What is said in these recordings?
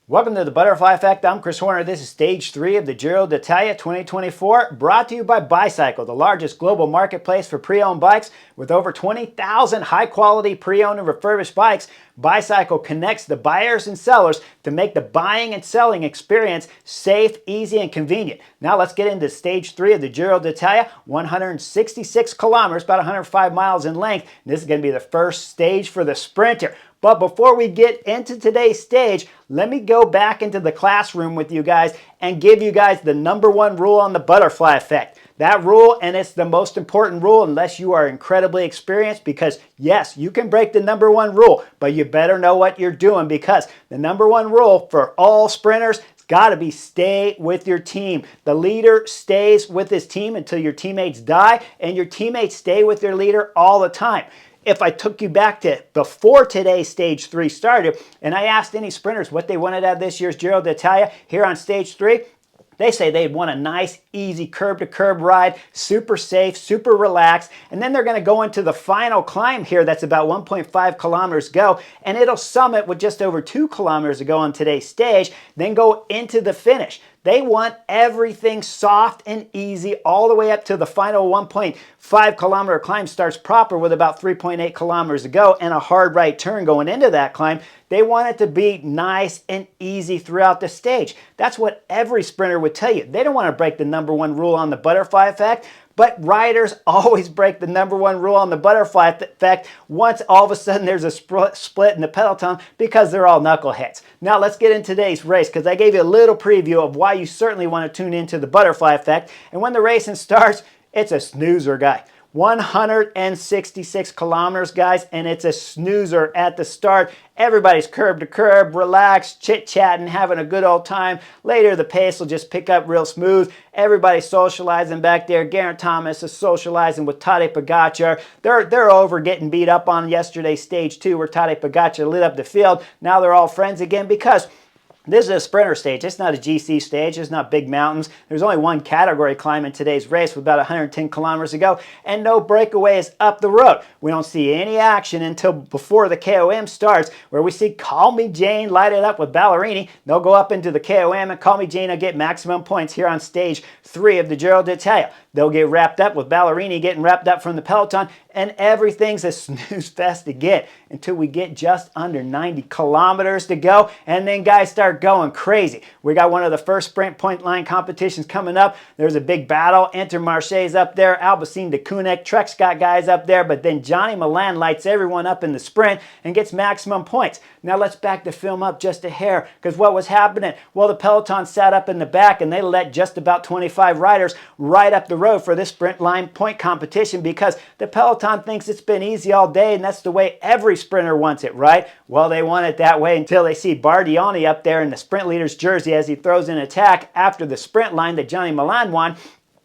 Welcome to the Butterfly Effect. I'm Chris Horner. This is stage 3 of the Giro d'Italia 2024, brought to you by Bicycle, the largest global marketplace for pre-owned bikes. With over 20,000 high-quality pre-owned and refurbished bikes, Bicycle connects the buyers and sellers to make the buying and selling experience safe, easy, and convenient. Now let's get into stage 3 of the Giro d'Italia, 166 kilometers, about 105 miles in length. And this is going to be the first stage for the sprinter. But before we get into today's stage, let me go back into the classroom with you guys and give you guys the #1 rule on the butterfly effect. That rule, and it's the most important rule unless you are incredibly experienced, because yes, you can break the #1 rule, but you better know what you're doing, because the #1 rule for all sprinters has got to be stay with your team. The leader stays with his team until your teammates die, and your teammates stay with their leader all the time. If I took you back to before today's stage 3 started, and I asked any sprinters what they wanted out of this year's Giro d'Italia here on stage 3, they say they'd want a nice, easy curb-to-curb ride, super safe, super relaxed, and then they're going to go into the final climb here that's about 1.5 kilometers to go, and it'll summit with just over 2 kilometers to go on today's stage, then go into the finish. They want everything soft and easy all the way up to the final 1.5 kilometer climb starts proper with about 3.8 kilometers to go and a hard right turn going into that climb. They want it to be nice and easy throughout the stage. That's what every sprinter would tell you. They don't want to break the #1 rule on the butterfly effect. But riders always break the #1 rule on the butterfly effect once all of a sudden there's a split in the Peloton, because they're all knuckleheads. Now let's get into today's race, because I gave you a little preview of why you certainly want to tune into the butterfly effect. And when the racing starts, it's a snoozer, guy. 166 kilometers, guys, and it's a snoozer at the start. Everybody's curb to curb, relaxed, chit-chatting, having a good old time. Later, the pace will just pick up real smooth. Everybody's socializing back there. Garrett Thomas is socializing with Tadej Pogacar. They're over getting beat up on yesterday's stage 2 where Tadej Pogacar lit up the field. Now they're all friends again, because this is a sprinter stage. It's not a GC stage. It's not big mountains. There's only one category climb in today's race with about 110 kilometers to go, and no breakaway is up the road. We don't see any action until before the KOM starts, where we see Call Me Jane light it up with Ballerini. They'll go up into the KOM, and Call Me Jane will get maximum points here on stage 3 of the Giro d'Italia. They'll get wrapped up with Ballerini getting wrapped up from the Peloton, and everything's a snooze fest again until we get just under 90 kilometers to go, and then guys start going crazy. We got one of the first sprint point line competitions coming up. There's a big battle. Intermarché's up there. Alpecin de Koenig. Trek's got guys up there, but then Johnny Milan lights everyone up in the sprint and gets maximum points. Now let's back the film up just a hair, because what was happening? Well, the Peloton sat up in the back, and they let just about 25 riders right up the road for this sprint line point competition, because the Peloton thinks it's been easy all day, and that's the way every sprinter wants it, right? Well, they want it that way until they see Bardiani up there in the sprint leader's jersey as he throws an attack after the sprint line that Johnny Milan won.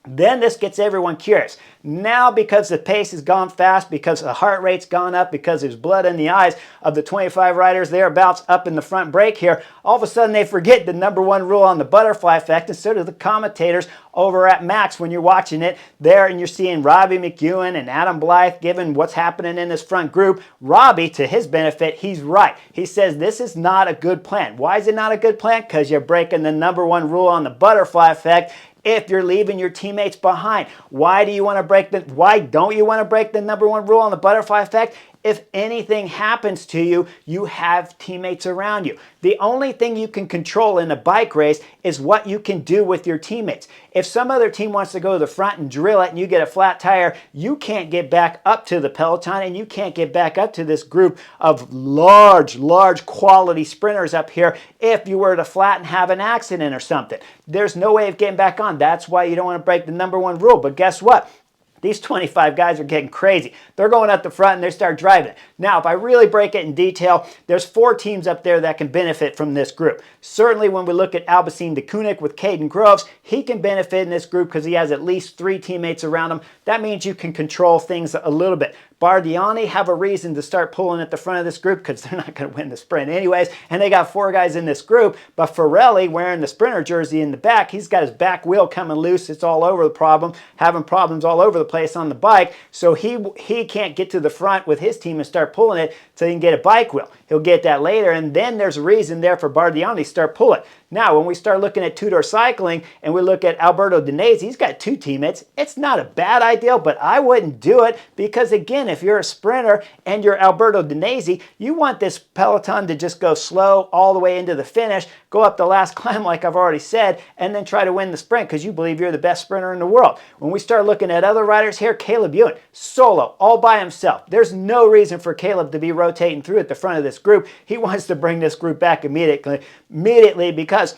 Then this gets everyone curious. Now, because the pace has gone fast, because the heart rate's gone up, because there's blood in the eyes of the 25 riders thereabouts up in the front break here, all of a sudden they forget the #1 rule on the butterfly effect, and so do the commentators over at Max when you're watching it there, and you're seeing Robbie McEwen and Adam Blythe giving what's happening in this front group. Robbie, to his benefit, he's right. He says this is not a good plan. Why is it not a good plan? Because you're breaking the #1 rule on the butterfly effect if you're leaving your teammates behind. Why don't you want to break the #1 rule on the butterfly effect? If anything happens to you, you have teammates around you. The only thing you can control in a bike race is what you can do with your teammates. If some other team wants to go to the front and drill it and you get a flat tire, you can't get back up to the Peloton, and you can't get back up to this group of large quality sprinters up here if you were to flat and have an accident or something. There's no way of getting back on. That's why you don't want to break the #1 rule. But guess what? These 25 guys are getting crazy. They're going up the front and they start driving it. Now, if I really break it in detail, there's 4 teams up there that can benefit from this group. Certainly when we look at Alpecin de Koenig with Caden Groves, he can benefit in this group because he has at least 3 teammates around him. That means you can control things a little bit. Bardiani have a reason to start pulling at the front of this group because they're not going to win the sprint anyways, and they got 4 guys in this group. But Farelli, wearing the sprinter jersey in the back, he's got his back wheel coming loose. It's all over the problem, having problems all over the place on the bike, so he can't get to the front with his team and start pulling it. so he can get a bike wheel. He'll get that later, and then there's a reason there for Bardiani to start pulling. Now, when we start looking at two-door cycling and we look at Alberto Danese, he's got two teammates. It's not a bad idea, but I wouldn't do it because, again, if you're a sprinter and you're Alberto Danese, you want this Peloton to just go slow all the way into the finish, go up the last climb like I've already said, and then try to win the sprint because you believe you're the best sprinter in the world. When we start looking at other riders here, Caleb Ewan, solo, all by himself. There's no reason for Caleb to be rotating through at the front of this group. He wants to bring this group back immediately because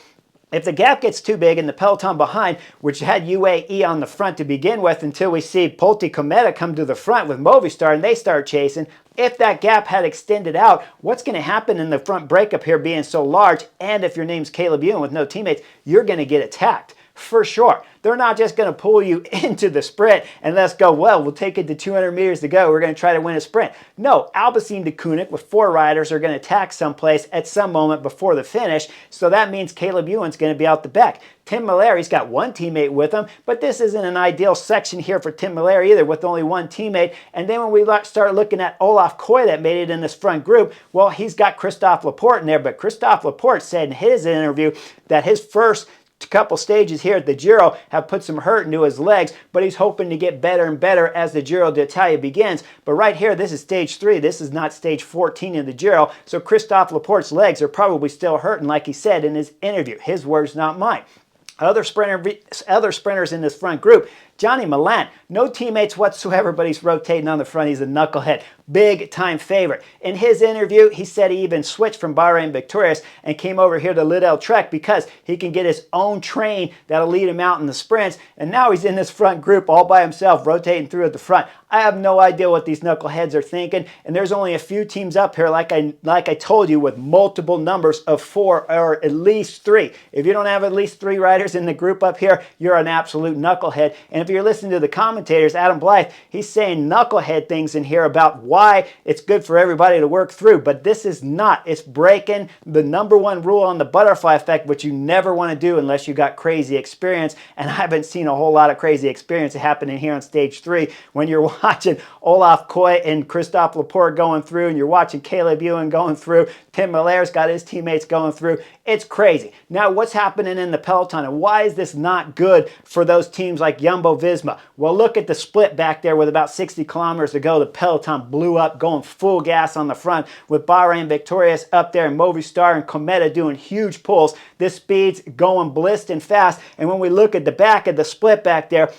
if the gap gets too big and the Peloton behind, which had UAE on the front to begin with until we see Polti Cometa come to the front with Movistar and they start chasing, if that gap had extended out, what's going to happen in the front breakup here being so large, and if your name's Caleb Ewan with no teammates, you're going to get attacked. For sure. They're not just going to pull you into the sprint and let's go, well, we'll take it to 200 meters to go. We're going to try to win a sprint. No, Alpecin de Koenig with 4 riders are going to attack someplace at some moment before the finish. So that means Caleb Ewan's going to be out the back. Tim Malari's got one teammate with him, but this isn't an ideal section here for Tim Malari either with only one teammate. And then when we start looking at Olaf Koy that made it in this front group, well, he's got Christophe Laporte in there, but Christophe Laporte said in his interview that his first couple stages here at the Giro have put some hurt into his legs, but he's hoping to get better and better as the Giro d'Italia begins. But right here, this is stage 3. This is not stage 14 in the Giro, so Christophe Laporte's legs are probably still hurting, like he said in his interview. His words, not mine. Other sprinters in this front group, Johnny Milan, no teammates whatsoever, but he's rotating on the front. He's a knucklehead, big time favorite. In his interview, he said he even switched from Bahrain Victorious and came over here to Lidl Trek because he can get his own train that'll lead him out in the sprints. And now he's in this front group all by himself, rotating through at the front. I have no idea what these knuckleheads are thinking, and there's only a few teams up here, like I told you, with multiple numbers of 4 or at least 3. If you don't have at least 3 riders in the group up here, you're an absolute knucklehead. And if you're listening to the commentators, Adam Blythe, he's saying knucklehead things in here about why it's good for everybody to work through, but this is not. It's breaking the #1 rule on the butterfly effect, which you never want to do unless you got crazy experience, and I haven't seen a whole lot of crazy experience happening here on stage 3 when you're watching Olaf Koy and Christophe Laporte going through, and you're watching Caleb Ewan going through, Tim Malaire's got his teammates going through. It's crazy. Now, what's happening in the Peloton, and why is this not good for those teams like Jumbo-Visma? Well, look at the split back there with about 60 kilometers to go. The Peloton blew up, going full gas on the front with Bahrain Victorious up there and Movistar and Cometa doing huge pulls. This speed's going blissing fast, and when we look at the back of the split back there,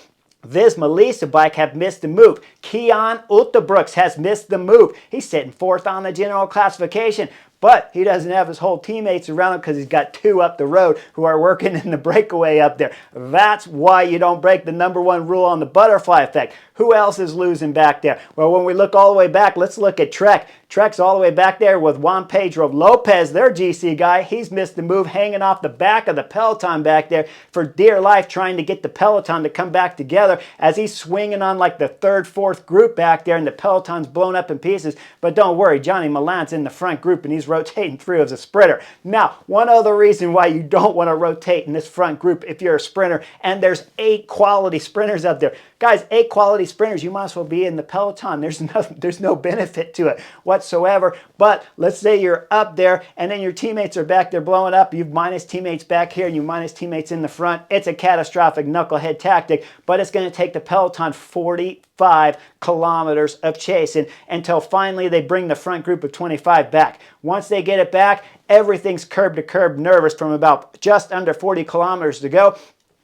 Visma Lisa bike have missed the move. Kian Uterbrooks has missed the move. He's sitting 4th on the general classification, but he doesn't have his whole teammates around him because he's got 2 up the road who are working in the breakaway up there. That's why you don't break the #1 rule on the butterfly effect. Who else is losing back there? Well, when we look all the way back, let's look at Trek. Trek's all the way back there with Juan Pedro Lopez, their GC guy. He's missed the move, hanging off the back of the Peloton back there for dear life, trying to get the Peloton to come back together as he's swinging on like the 3rd, 4th group back there, and the Peloton's blown up in pieces. But don't worry, Johnny Milan's in the front group, and he's rotating through as a sprinter. Now, one other reason why you don't want to rotate in this front group if you're a sprinter, and there's 8 quality sprinters up there. Guys, 8 quality sprinters, you might as well be in the Peloton. There's no benefit to it whatsoever. But let's say you're up there and then your teammates are back there blowing up. You've minus teammates back here and you minus teammates in the front. It's a catastrophic knucklehead tactic, but it's going to take the Peloton 45 kilometers of chasing until finally they bring the front group of 25 back. Once they get it back, everything's curb to curb nervous from about just under 40 kilometers to go.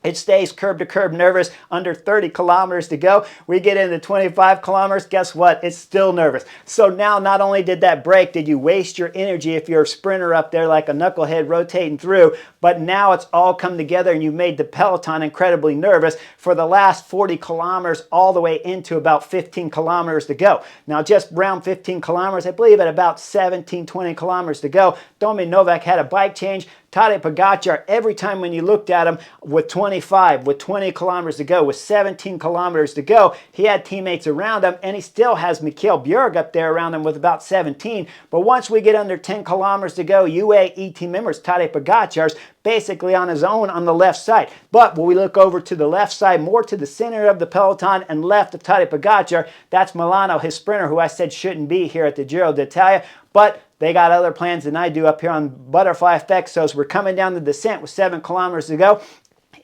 It stays curb to curb nervous under 30 kilometers to go. We get into 25 kilometers. Guess what? It's still nervous. So now not only did that break, did you waste your energy if you're a sprinter up there like a knucklehead rotating through, but now it's all come together and you made the Peloton incredibly nervous for the last 40 kilometers all the way into about 15 kilometers to go. Now just around 15 kilometers, I believe at about 17, 20 kilometers to go, Domi Novak had a bike change, Tadej Pogacar, every time when you looked at him with 25, with 20 kilometers to go, with 17 kilometers to go, he had teammates around him, and he still has Mikkel Bjerg up there around him with about 17. But once we get under 10 kilometers to go, UAE team members, Tadej Pogacar's basically on his own on the left side. But when we look over to the left side, more to the center of the peloton and left of Tadej Pogacar, that's Milano, his sprinter, who I said shouldn't be here at the Giro d'Italia. But they got other plans than I do up here on Butterfly Effect. So as we're coming down the descent with 7 kilometers to go,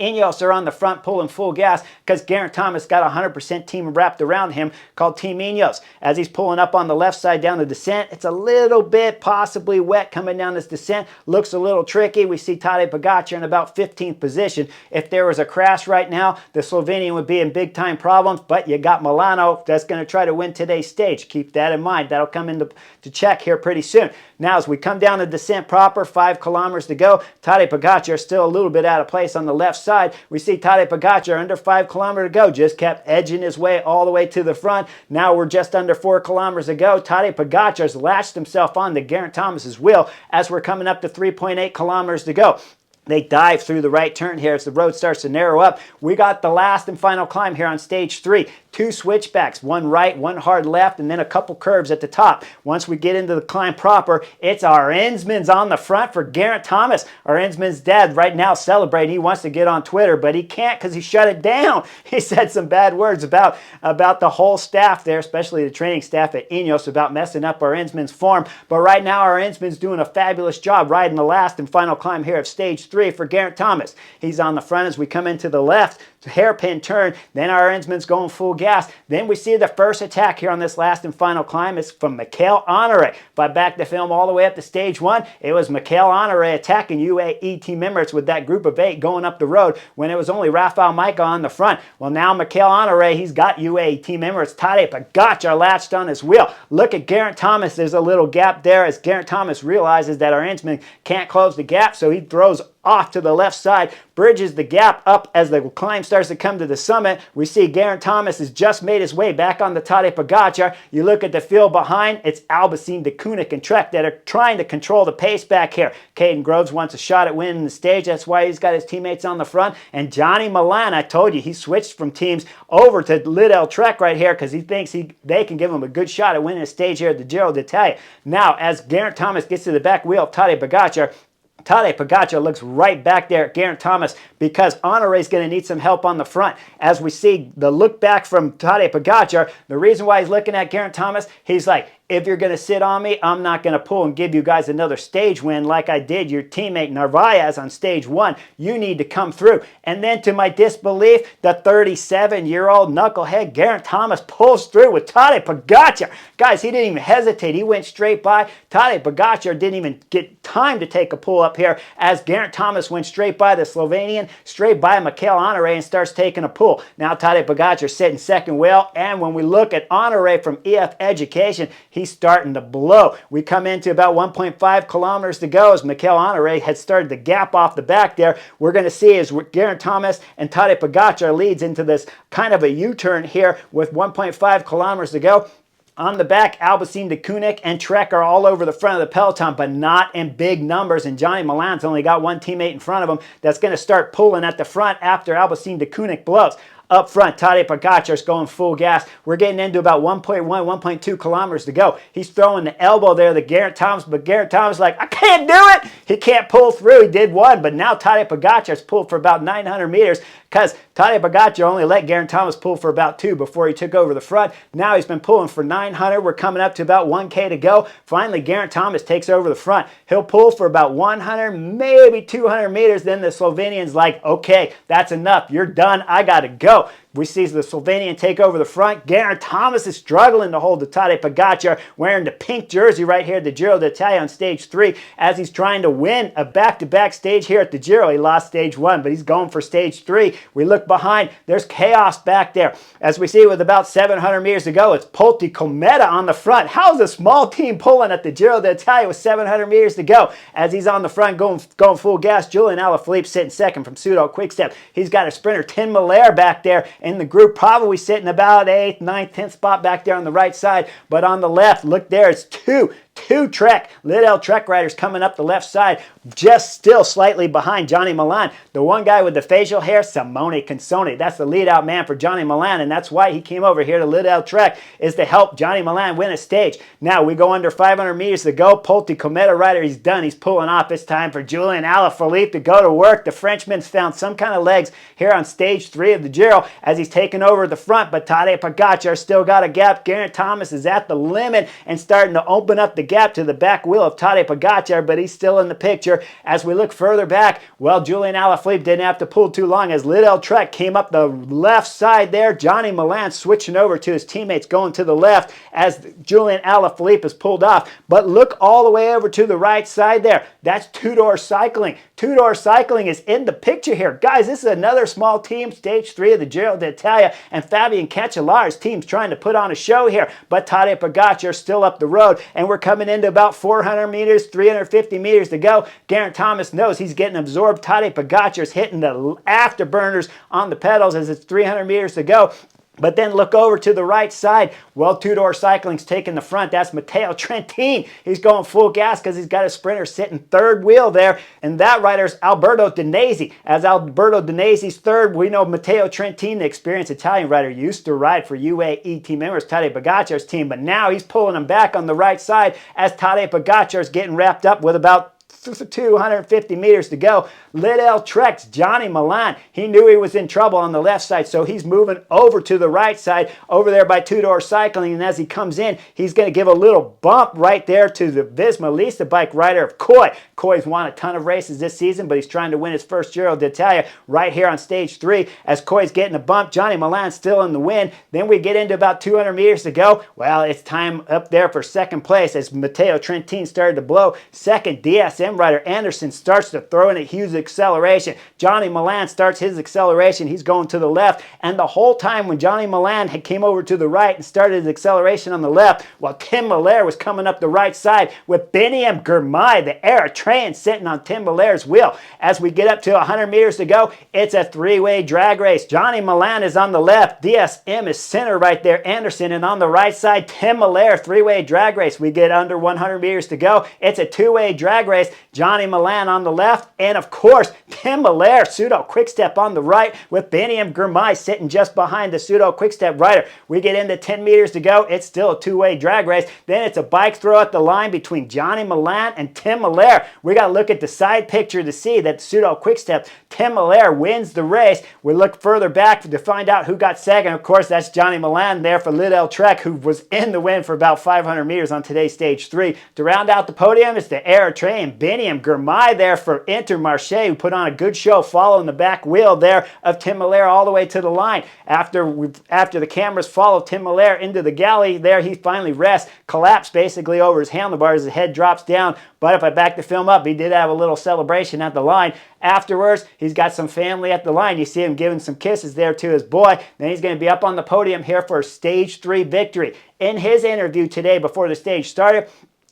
Ineos are on the front pulling full gas because Geraint Thomas got a 100% team wrapped around him called Team Ineos. As he's pulling up on the left side down the descent, it's a little bit possibly wet coming down this descent. Looks a little tricky. We see Tadej Pogacar in about 15th position. If there was a crash right now, the Slovenian would be in big time problems, but you got Milano that's going to try to win today's stage. Keep that in mind. That'll come into check here pretty soon. Now as we come down the descent proper, 5 kilometers to go, Tadej Pogacar still a little bit out of place on the left side. We see Tadej Pogacar under 5 kilometers to go, just kept edging his way all the way to the front. Now we're just under 4 kilometers to go. Tadej Pogacar's latched himself on to Geraint Thomas's wheel as we're coming up to 3.8 kilometers to go. They dive through the right turn here as the road starts to narrow up. We got the last and final climb here on stage 3. 2 switchbacks, one right, one hard left, and then a couple curves at the top. Once we get into the climb proper, it's our Ensman's on the front for Geraint Thomas. Our Ensman's dad right now celebrating. He wants to get on Twitter, but he can't because he shut it down. He said some bad words about the whole staff there, especially the training staff at Ineos, about messing up our Ensman's form. But right now, our Ensman's doing a fabulous job riding the last and final climb here of stage 3 for Geraint Thomas. He's on the front as we come into the left. Hairpin turn, then our Ensman's going full gas. Then we see the first attack here on this last and final climb is from Mikkel Honore. If I back the film all the way up to stage 1, it was Mikkel Honore attacking UAE team members with that group of 8 going up the road when it was only Rafael Majka on the front. Well, now Mikkel Honore, he's got UAE team members. Tadej Pogacar latched on his wheel. Look at Geraint Thomas. There's a little gap there as Geraint Thomas realizes that our Ensman can't close the gap, so he throws off to the left side, bridges the gap up as the climb starts to come to the summit. We see Geraint Thomas has just made his way back on the Tadej Pogacar. You look at the field behind, it's Albacin, De Koenig, and Trek that are trying to control the pace back here. Caden Groves wants a shot at winning the stage. That's why he's got his teammates on the front. And Johnny Milan, I told you, he switched from teams over to Lidl Trek right here because he thinks they can give him a good shot at winning a stage here at the Giro d'Italia. Now, as Geraint Thomas gets to the back wheel of Tadej Pogacar looks right back there at Geraint Thomas because Honore is going to need some help on the front. As we see the look back from Tadej Pogacar, the reason why he's looking at Geraint Thomas, he's like, if you're going to sit on me, I'm not going to pull and give you guys another stage win like I did your teammate Narvaez on stage 1. You need to come through. And then to my disbelief, the 37-year-old knucklehead Geraint Thomas pulls through with Tadej Pogacar. Guys, he didn't even hesitate. He went straight by. Tadej Pogacar didn't even get time to take a pull up here as Geraint Thomas went straight by the Slovenian, straight by Mikkel Honore and starts taking a pull. Now Tadej Pogacar sitting second wheel, and when we look at Honore from EF Education, he's starting to blow. We come into about 1.5 kilometers to go as Mikkel Honore had started to gap off the back there. We're going to see as Geraint Thomas and Tadej Pogacar leads into this kind of a U-turn here with 1.5 kilometers to go. On the back, Albacin, De Koenig, and Trek are all over the front of the peloton, but not in big numbers. And Johnny Milan's only got one teammate in front of him that's going to start pulling at the front after Albacin, De Koenig blows. Up front, Tadej Pogacar is going full gas. We're getting into about 1.1, 1.2 kilometers to go. He's throwing the elbow there to Geraint Thomas, but Geraint Thomas is like, I can't do it. He can't pull through. He did one, but now Tadej Pogacar's pulled for about 900 meters because Tadej Pogacar only let Geraint Thomas pull for about 2 before he took over the front. Now he's been pulling for 900. We're coming up to about 1K to go. Finally, Geraint Thomas takes over the front. He'll pull for about 100, maybe 200 meters. Then the Slovenian's like, okay, that's enough. You're done. I got to go. We see the Slovenian take over the front. Geraint Thomas is struggling to hold the Tadej Pogacar wearing the pink jersey right here at the Giro d'Italia on stage 3 as he's trying to win a back-to-back stage here at the Giro. He lost stage 1, but he's going for stage 3. We look behind. There's chaos back there. As we see with about 700 meters to go, it's Polti Cometa on the front. How's a small team pulling at the Giro d'Italia with 700 meters to go? As he's on the front going full gas, Julian Alaphilippe sitting second from Pseudo Quickstep. He's got a sprinter, Tim Miller, back there in the group, probably sitting about 8th, 9th, 10th spot back there on the right side. But on the left, look there, it's two Two Trek, Liddell Trek riders coming up the left side, just still slightly behind Johnny Milan. The one guy with the facial hair, Simone Consoni. That's the lead out man for Johnny Milan, and that's why he came over here to Liddell Trek, is to help Johnny Milan win a stage. Now we go under 500 meters to go. Polti Cometa rider, he's done. He's pulling off. It's time for Julian Alaphilippe to go to work. The Frenchman's found some kind of legs here on stage 3 of the Giro as he's taking over the front, but Tadej Pogacar still got a gap. Geraint Thomas is at the limit and starting to open up the gap to the back wheel of Tadej Pogacar, but he's still in the picture. As we look further back, well, Julian Alaphilippe didn't have to pull too long as Liddell Trek came up the left side there. Johnny Milan switching over to his teammates going to the left as Julian Alaphilippe is pulled off. But look all the way over to the right side there. That's Two-Door Cycling. Two-Door Cycling is in the picture here. Guys, this is another small team, stage 3 of the Giro d'Italia, and Fabian Cancellar's team's trying to put on a show here, but Tadej Pogacar still up the road, and we're coming into about 400 meters, 350 meters to go. Geraint Thomas knows he's getting absorbed. Tadej Pogacar's hitting the afterburners on the pedals as it's 300 meters to go. But then look over to the right side. Well, Two-Door Cycling's taking the front. That's Matteo Trentin. He's going full gas because he's got a sprinter sitting third wheel there. And that rider's Alberto Danesi. As Alberto Danesi's third, we know Matteo Trentin, the experienced Italian rider, used to ride for UAE team members, Tadej Pogacar's team. But now he's pulling him back on the right side as Tadej Pogacar's getting wrapped up with about 250 meters to go. Liddell Trek's Johnny Milan, he knew he was in trouble on the left side, so he's moving over to the right side, over there by Two-Door Cycling, and as he comes in, he's going to give a little bump right there to the Visma Lease bike rider of Coy. Coy's won a ton of races this season, but he's trying to win his first Giro d'Italia right here on stage 3. As Coy's getting a bump, Johnny Milan's still in the win. Then we get into about 200 meters to go. Well, it's time up there for second place as Matteo Trentin started to blow. Second, DSM rider Anderson starts to throw in a huge acceleration. Johnny Milan starts his acceleration. He's going to the left. And the whole time when Johnny Milan had came over to the right and started his acceleration on the left, while Tim Miller was coming up the right side with Biniam Girmay, the Eritrean, sitting on Tim Miller's wheel. As we get up to 100 meters to go, it's a three-way drag race. Johnny Milan is on the left. DSM is center right there. Anderson, and on the right side, Tim Miller, three-way drag race. We get under 100 meters to go. It's a two-way drag race. Johnny Milan on the left, and of course, Tim Miller, pseudo quick-step on the right with Biniam Girmay sitting just behind the pseudo quick-step rider. We get into 10 meters to go. It's still a two-way drag race. Then it's a bike throw at the line between Johnny Milan and Tim Miller. We got to look at the side picture to see that pseudo quick-step, Tim Miller wins the race. We look further back to find out who got second. Of course, that's Johnny Milan there for Liddell Trek, who was in the win for about 500 meters on today's stage 3. To round out the podium, it's the Eritrean Biniam Girmay there for Intermarché, who put on a good show following the back wheel there of Tim Miller all the way to the line. After the cameras follow Tim Miller into the galley there, he finally rests, collapsed basically over his handlebars. His head drops down. But if I back the film up, he did have a little celebration at the line. Afterwards, he's got some family at the line. You see him giving some kisses there to his boy. Then he's going to be up on the podium here for a stage 3 victory. In his interview today before the stage started,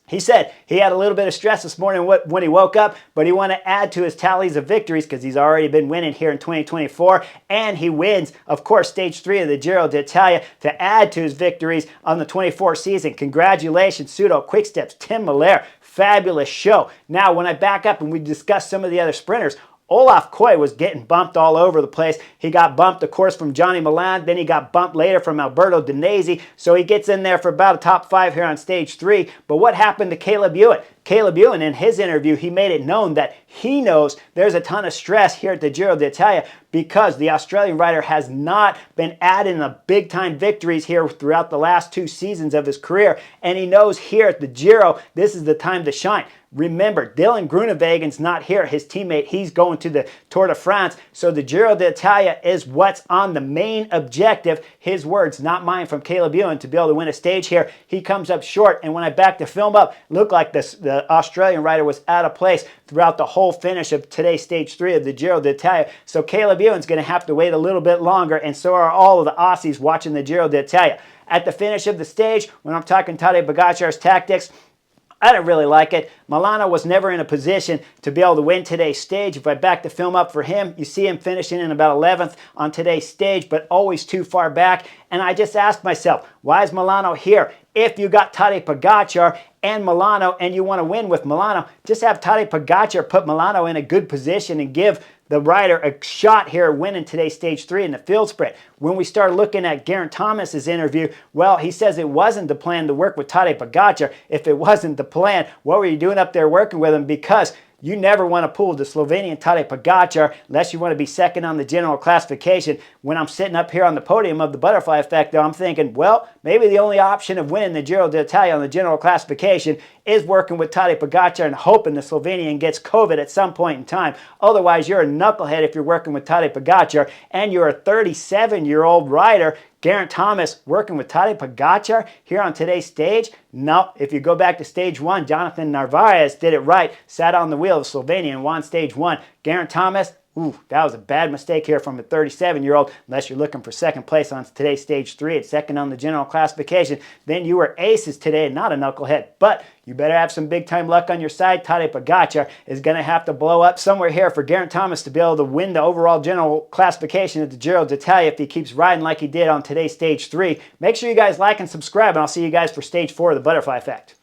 he said he had a little bit of stress this morning when he woke up, but he wanted to add to his tallies of victories because he's already been winning here in 2024, and he wins, of course, stage 3 of the Giro d'Italia to add to his victories on the 24 season. Congratulations, pseudo quicksteps, Tim Miller. Fabulous show. Now, when I back up and we discuss some of the other sprinters, Olaf Koy was getting bumped all over the place. He got bumped, of course, from Johnny Milan. Then he got bumped later from Alberto Danesi. So he gets in there for about a top 5 here on stage 3. But what happened to Caleb Ewan? Caleb Ewan, in his interview, he made it known that he knows there's a ton of stress here at the Giro d'Italia because the Australian rider has not been adding the big-time victories here throughout the last 2 seasons of his career. And he knows here at the Giro, this is the time to shine. Remember, Dylan Groenewegen's not here. His teammate, he's going to the Tour de France. So the Giro d'Italia is what's on the main objective. His words, not mine, from Caleb Ewan, to be able to win a stage here. He comes up short, and when I back the film up, it looked like the Australian rider was out of place throughout the whole finish of today's stage 3 of the Giro d'Italia. So Caleb Ewan's going to have to wait a little bit longer, and so are all of the Aussies watching the Giro d'Italia. At the finish of the stage, when I'm talking Tadej Pogacar's tactics, I didn't really like it. Milano was never in a position to be able to win today's stage. If I back the film up for him, you see him finishing in about 11th on today's stage, but always too far back. And I just asked myself, why is Milano here? If you got Tadej Pogačar and Milano and you want to win with Milano, just have Tadej Pogačar put Milano in a good position and give the rider a shot here winning today's stage 3 in the field sprint. When we start looking at Geraint Thomas's interview, well, he says it wasn't the plan to work with Tadej Pogačar. If it wasn't the plan, what were you doing up there working with him? Because you never want to pull the Slovenian Tadej Pogačar unless you want to be second on the general classification. When I'm sitting up here on the podium of the butterfly effect, though, I'm thinking, well, maybe the only option of winning the Giro d'Italia on the general classification is working with Tadej Pogačar and hoping the Slovenian gets COVID at some point in time. Otherwise, you're a knucklehead if you're working with Tadej Pogačar and you're a 37-year-old rider. Geraint Thomas working with Tadej Pogačar here on today's stage? No, if you go back to stage 1, Jonathan Narvaez did it right, sat on the wheel of Slovenia and won stage 1. Geraint Thomas, ooh, that was a bad mistake here from a 37-year-old, unless you're looking for second place on today's stage 3 and second on the general classification. Then you were aces today and not a knucklehead. But you better have some big-time luck on your side. Tadej Pogačar is going to have to blow up somewhere here for Geraint Thomas to be able to win the overall general classification at the Giro d'Italia if he keeps riding like he did on today's stage 3. Make sure you guys like and subscribe, and I'll see you guys for stage 4 of the Butterfly Effect.